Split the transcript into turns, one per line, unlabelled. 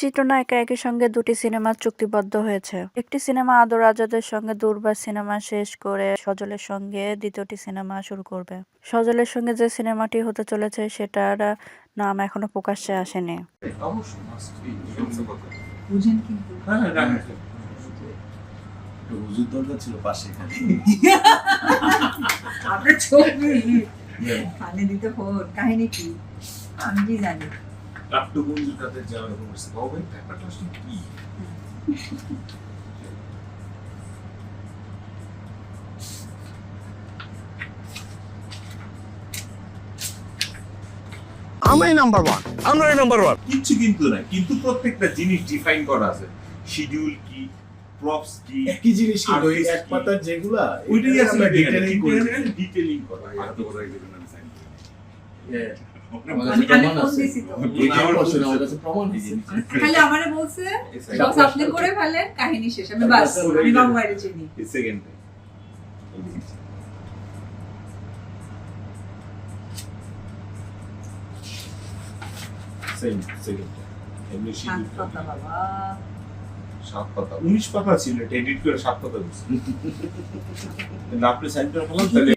চিত্রনায়িকা একই সঙ্গে দুটি সিনেমা চুক্তিবদ্ধ হয়েছে। একটি সিনেমা আদর আজাদের সঙ্গে দুর্বার সিনেমা শেষ করে সজলের সঙ্গে দ্বিতীয়টি সিনেমা শুরু করবে। সজলের সঙ্গে যে সিনেমাটি হতে চলেছে সেটার নাম এখনো প্রকাশ্যে আসেনি।
হুজুর দরকার ছিল পাশে এখানে।
আপনার ছবি কানে দিতে ফোন কাহিনী কি আমি কি জানি
কাট্টুবন্ধুর কাছে যাওয়ার এরকম হচ্ছে হবে ব্যাপারটা আসলে কি
আমরাই নাম্বার ওয়ান, আমরাই নাম্বার ওয়ান।
কিচ্ছু কিন্তু না, কিন্তু প্রত্যেকটা জিনিস ডিফাইন করা আছে। শিডিউল কি, প্রপস কি,
একই জিনিস কিন্তু ওই
artist
এক
কি।
পাতার যেগুলা
ওইটাই
এটা
আসলে
আমরা ডিটেইলিং করি।
ডিটেইলিং করা।
এত বড় একজন আমি সাইন করি।
আমি ফোন দিছি তো
আমার কাছে আমার কাছে প্রমাণ আছে।
খালি আমারে বলছে বস আপনি করে ফেলেন কাহিনী শেষ আমি বাস আমি বাবু বাইরে চিনি
সেকেন্ড সেকেন্ড এমনি
শান্ত
শিডিউল
কথা বাবা
7 পাতা 19 পাতা ছিল, এটা এডিট করে 7 পাতা দিছি। আপনি সাইন করে ফেলাম তাহলে